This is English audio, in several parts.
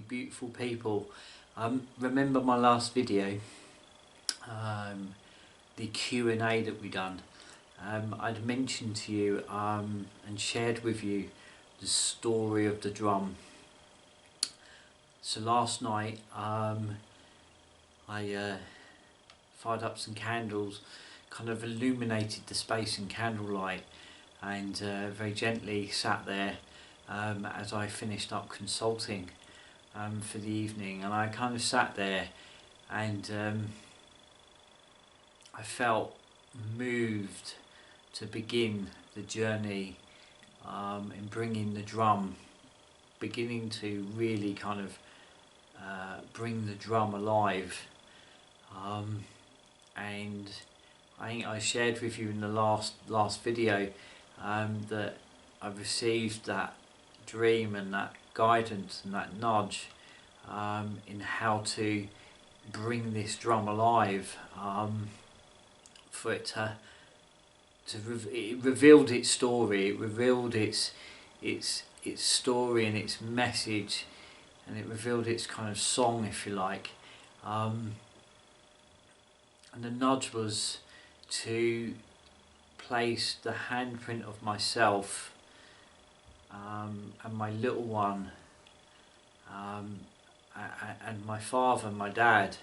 beautiful people. Remember my last video, the Q&A that we done. I'd mentioned to you and shared with you the story of the drum. So last night I fired up some candles, kind of illuminated the space in candlelight, and very gently sat there as I finished up consulting for the evening. And I kind of sat there and I felt moved to begin the journey in bringing the drum, beginning to really kind of bring the drum alive. And I think I shared with you in the last video that I received that dream and that guidance and that nudge in how to bring this drum alive, for it it revealed its story, it revealed its story and its message, and it revealed its kind of song, if you like. And the nudge was to place the handprint of myself and my little one and my father and my dad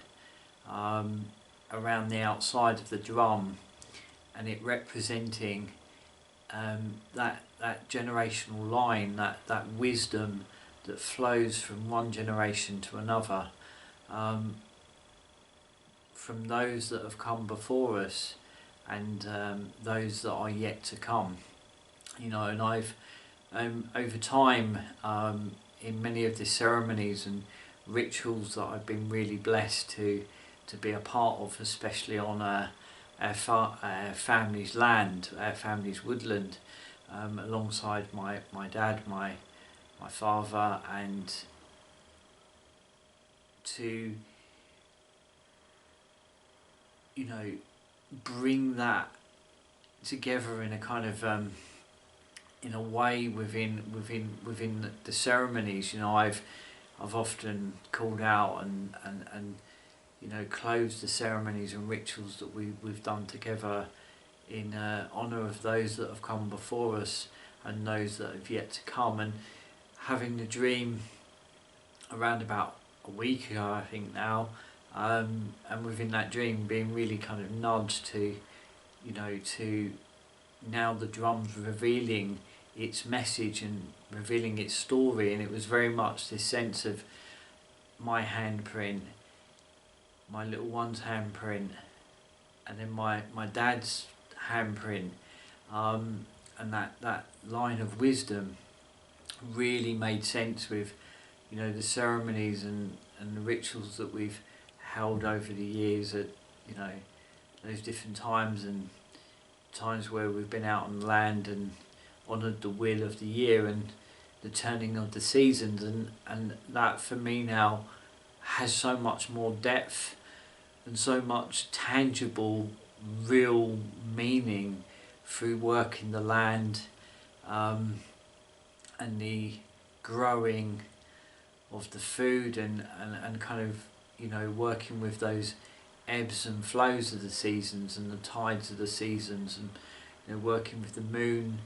around the outside of the drum, and it representing that generational line, that wisdom that flows from one generation to another, from those that have come before us and those that are yet to come. You know, and I've over time in many of the ceremonies and rituals that I've been really blessed to be a part of, especially on our family's land, our family's woodland, alongside my dad, my father, and to, you know, bring that together in a kind of in a way within the ceremonies. You know, I've often called out and you know, closed the ceremonies and rituals that we've done together in honour of those that have come before us and those that have yet to come. And having the dream around about a week ago, I think now, and within that dream being really kind of nudged to, you know, to now the drum's revealing its message and revealing its story. And it was very much this sense of my handprint, my little one's handprint, and then my dad's handprint, and that line of wisdom really made sense with, you know, the ceremonies and the rituals that we've held over the years at, you know, those different times, and times where we've been out on land and honoured the wheel of the year and the turning of the seasons, and that for me now has so much more depth and so much tangible, real meaning through working the land and the growing of the food and kind of, you know, working with those ebbs and flows of the seasons and the tides of the seasons, and, you know, working with the moon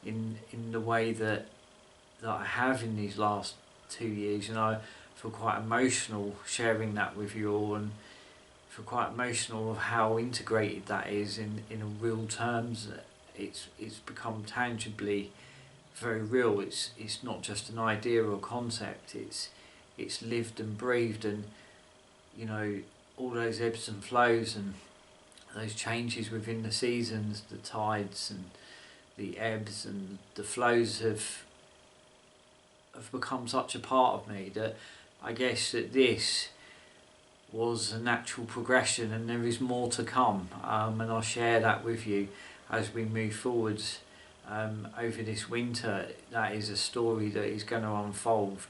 in the way that I have in these last 2 years. You know, I feel quite emotional sharing that with you all, and feel quite emotional of how integrated that is in real terms. It's become tangibly very real. It's not just an idea or concept. It's lived and breathed, and, you know, all those ebbs and flows and those changes within the seasons, the tides and the ebbs and the flows have become such a part of me that I guess that this was a natural progression, and there is more to come, and I'll share that with you as we move forwards over this winter. That is a story that is going to unfold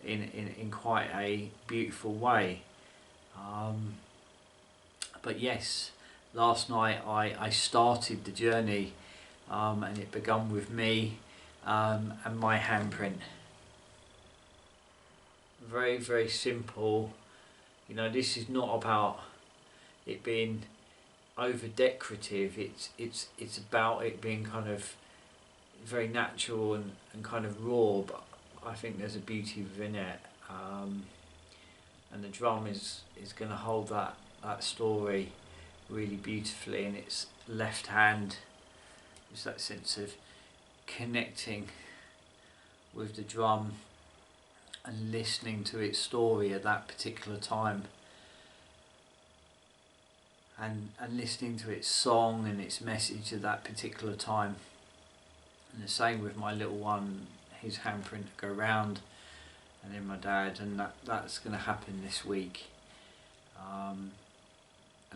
in quite a beautiful way. But yes, last night I started the journey, and it began with me and my handprint. very, very simple. You know, this is not about it being over decorative. It's about it being kind of very natural and kind of raw, but I think there's a beauty within it. And the drum is going to hold that story really beautifully in its left hand. It's that sense of connecting with the drum and listening to its story at that particular time, and listening to its song and its message at that particular time. And the same with my little one, his handprint to go round, and then my dad, and that's going to happen this week. And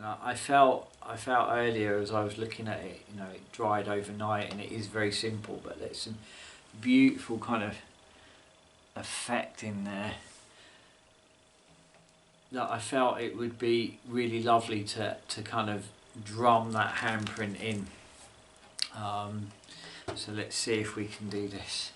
I felt earlier as I was looking at it, you know, it dried overnight, and it is very simple, but there's some beautiful kind of effect in there that I felt it would be really lovely to kind of drum that handprint in. So let's see if we can do this.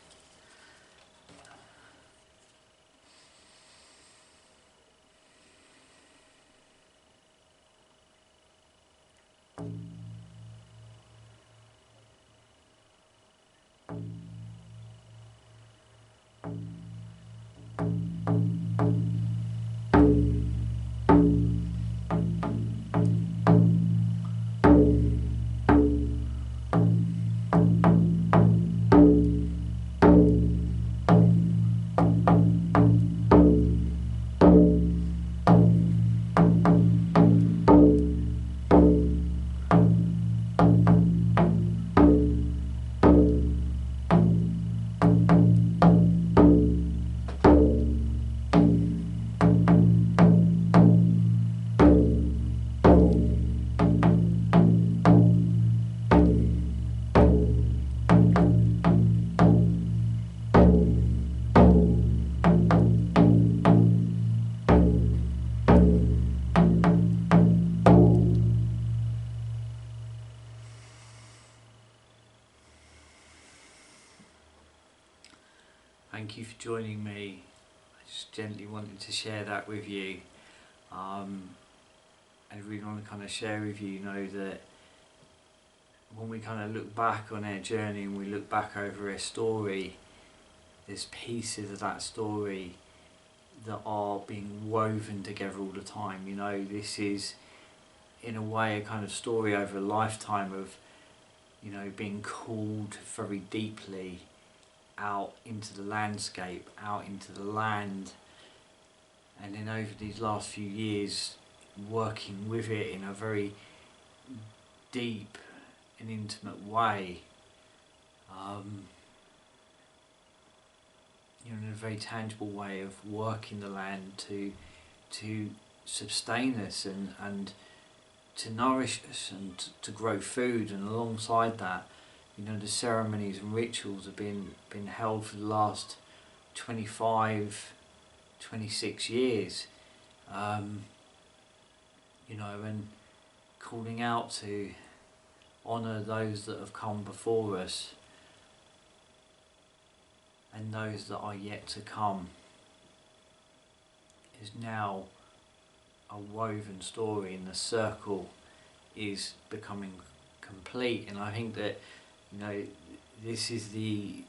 Thank you for joining me. I just gently wanted to share that with you. I really want to kind of share with you, you know, that when we kind of look back on our journey and we look back over our story, there's pieces of that story that are being woven together all the time. You know, this is in a way a kind of story over a lifetime of, you know, being called very deeply out into the landscape, out into the land, and then over these last few years working with it in a very deep and intimate way, you know, in a very tangible way of working the land to sustain us and to nourish us and to grow food. And alongside that, you know, the ceremonies and rituals have been held for the last 25, 26 years, you know, and calling out to honour those that have come before us and those that are yet to come is now a woven story, and the circle is becoming complete. And I think that, you know, this is the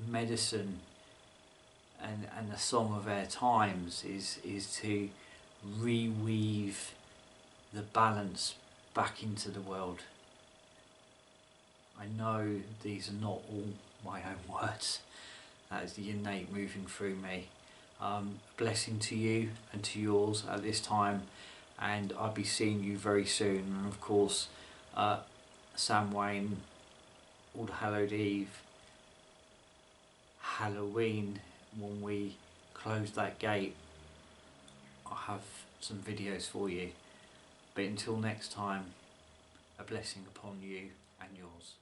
medicine and the song of our times is to reweave the balance back into the world. I know these are not all my own words. That is the innate moving through me. Blessing to you and to yours at this time, and I'll be seeing you very soon. And of course, Samhain, All Hallowed Eve, Halloween, when we close that gate, I'll have some videos for you. But until next time, a blessing upon you and yours.